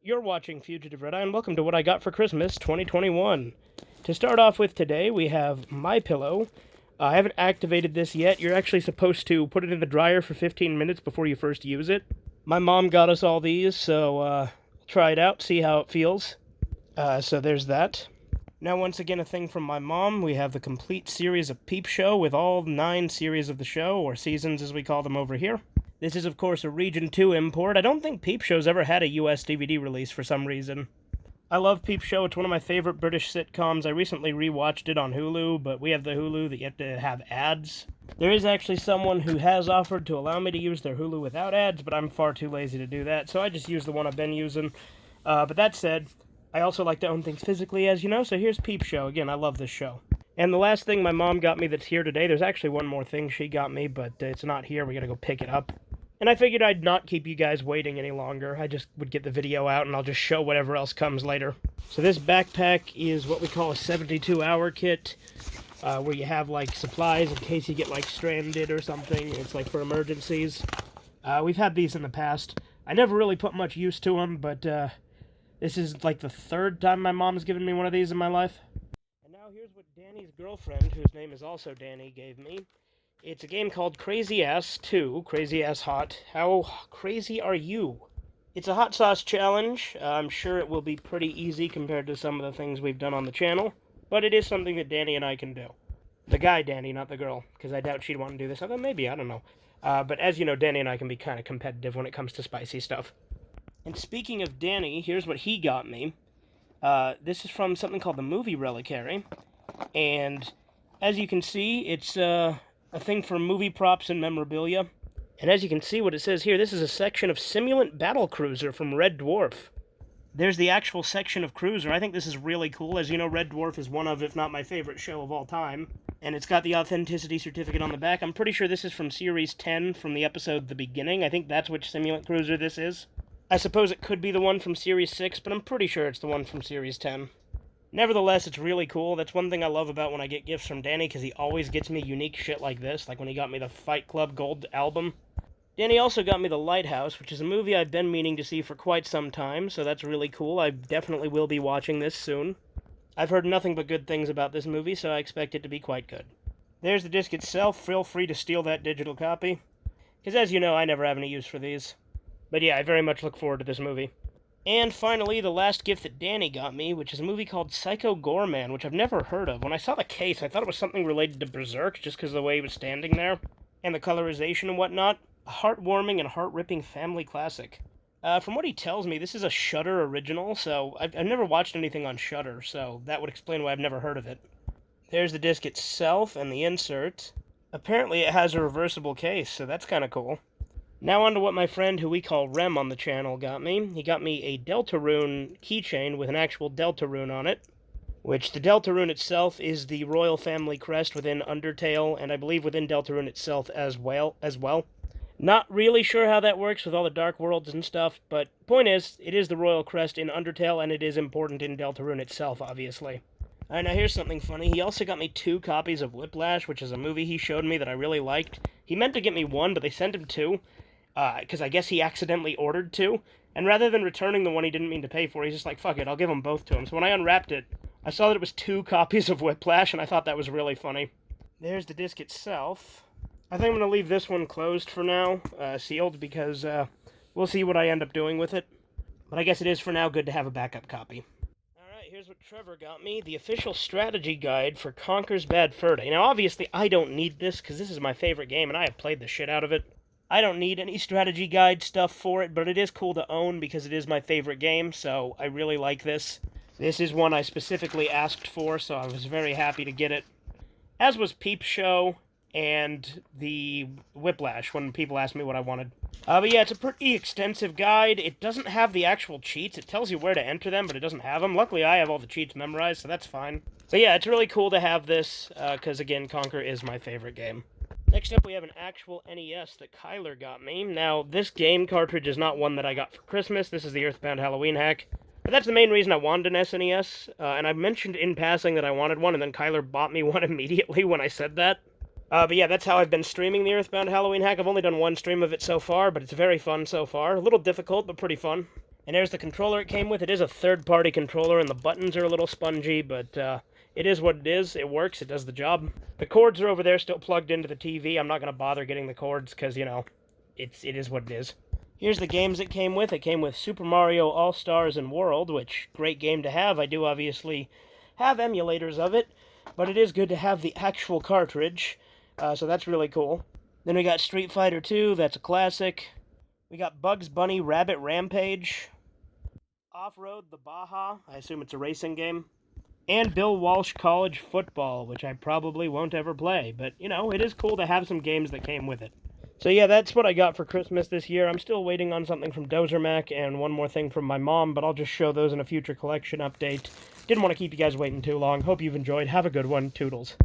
You're watching Fugitive Red Eye, and welcome to What I Got for Christmas 2021. To start off with today, we have My Pillow. I haven't activated this yet. You're actually supposed to put it in the dryer for 15 minutes before you first use it. My mom got us all these, so try it out, see how it feels. So there's that. Now, once again, a thing from my mom. We have the complete series of Peep Show with all 9 series of the show, or seasons as we call them over here. This is, of course, a Region 2 import. I don't think Peep Show's ever had a US DVD release for some reason. I love Peep Show. It's one of my favorite British sitcoms. I recently rewatched it on Hulu, but we have the Hulu that you have to have ads. There is actually someone who has offered to allow me to use their Hulu without ads, but I'm far too lazy to do that, so I just use the one I've been using. But that said, I also like to own things physically, as you know, so here's Peep Show. Again, I love this show. And the last thing my mom got me that's here today, there's actually one more thing she got me, but it's not here. We gotta go pick it up. And I figured I'd not keep you guys waiting any longer. I just would get the video out and I'll just show whatever else comes later. So this backpack is what we call a 72-hour kit, where you have like supplies in case you get like stranded or something. It's like for emergencies. We've had these in the past. I never really put much use to them, but this is like the 3rd time my mom's given me one of these in my life. And now here's what Danny's girlfriend, whose name is also Danny, gave me. It's a game called Crazy Ass 2, Crazy Ass Hot. How crazy are you? It's a hot sauce challenge. I'm sure it will be pretty easy compared to some of the things we've done on the channel, but it is something that Danny and I can do. The guy Danny, not the girl, because I doubt she'd want to do this. Although maybe, I don't know. But as you know, Danny and I can be kind of competitive when it comes to spicy stuff. And speaking of Danny, here's what he got me. This is from something called the Movie Reliquary, and as you can see, it's a thing for movie props and memorabilia. And as you can see what it says here, this is a section of Simulant Battle Cruiser from Red Dwarf. There's the actual section of Cruiser. I think this is really cool. As you know, Red Dwarf is one of, if not my favorite show of all time. And it's got the authenticity certificate on the back. I'm pretty sure this is from Series 10 from the episode The Beginning. I think that's which Simulant Cruiser this is. I suppose it could be the one from Series 6, but I'm pretty sure it's the one from Series 10. Nevertheless, it's really cool. That's one thing I love about when I get gifts from Danny, because he always gets me unique shit like this, like when he got me the Fight Club Gold album. Danny also got me The Lighthouse, which is a movie I've been meaning to see for quite some time, so that's really cool. I definitely will be watching this soon. I've heard nothing but good things about this movie, so I expect it to be quite good. There's the disc itself. Feel free to steal that digital copy, because as you know, I never have any use for these. But yeah, I very much look forward to this movie. And finally, the last gift that Danny got me, which is a movie called Psycho Goreman, which I've never heard of. When I saw the case, I thought it was something related to Berserk, just because of the way he was standing there, and the colorization and whatnot. A heartwarming and heart-ripping family classic. From what he tells me, this is a Shudder original, so I've never watched anything on Shudder, so that would explain why I've never heard of it. There's the disc itself and the insert. Apparently it has a reversible case, so that's kind of cool. Now on to what my friend, who we call Rem on the channel, got me. He got me a Deltarune Keychain with an actual Deltarune on it, which the Deltarune itself is the royal family crest within Undertale, and I believe within Deltarune itself as well. Not really sure how that works with all the Dark Worlds and stuff, but point is, it is the royal crest in Undertale, and it is important in Deltarune itself, obviously. Alright, now here's something funny. He also got me 2 copies of Whiplash, which is a movie he showed me that I really liked. He meant to get me 1, but they sent him 2. Because I guess he accidentally ordered 2, and rather than returning the one he didn't mean to pay for, he's just like, fuck it, I'll give them both to him. So when I unwrapped it, I saw that it was 2 copies of Whiplash, and I thought that was really funny. There's the disc itself. I think I'm going to leave this one closed for now, sealed, because we'll see what I end up doing with it. But I guess it is for now good to have a backup copy. Alright, here's what Trevor got me, the official strategy guide for Conker's Bad Fur Day. Now obviously I don't need this, because this is my favorite game, and I have played the shit out of it. I don't need any strategy guide stuff for it, but it is cool to own because it is my favorite game, so I really like this. This is one I specifically asked for, so I was very happy to get it. As was Peep Show and the Whiplash, when people asked me what I wanted. But yeah, it's a pretty extensive guide. It doesn't have the actual cheats. It tells you where to enter them, but it doesn't have them. Luckily, I have all the cheats memorized, so that's fine. So yeah, it's really cool to have this, because again, Conker is my favorite game. Next up, we have an actual NES that Kyler got me. Now, this game cartridge is not one that I got for Christmas. This is the Earthbound Halloween hack. But that's the main reason I wanted an SNES, and I mentioned in passing that I wanted one, and then Kyler bought me one immediately when I said that. But yeah, that's how I've been streaming the Earthbound Halloween hack. I've only done one stream of it so far, but it's very fun so far. A little difficult, but pretty fun. And there's the controller it came with. It is a third-party controller, and the buttons are a little spongy, but it is what it is. It works. It does the job. The cords are over there still plugged into the TV. I'm not going to bother getting the cords because, you know, it is what it is. Here's the games it came with. It came with Super Mario All-Stars and World, which, great game to have. I do obviously have emulators of it, but it is good to have the actual cartridge, so that's really cool. Then we got Street Fighter 2, that's a classic. We got Bugs Bunny Rabbit Rampage, Off-Road the Baja, I assume it's a racing game, and Bill Walsh College Football, which I probably won't ever play, but, you know, it is cool to have some games that came with it. So yeah, that's what I got for Christmas this year. I'm still waiting on something from Dozermac and one more thing from my mom, but I'll just show those in a future collection update. Didn't want to keep you guys waiting too long. Hope you've enjoyed. Have a good one. Toodles.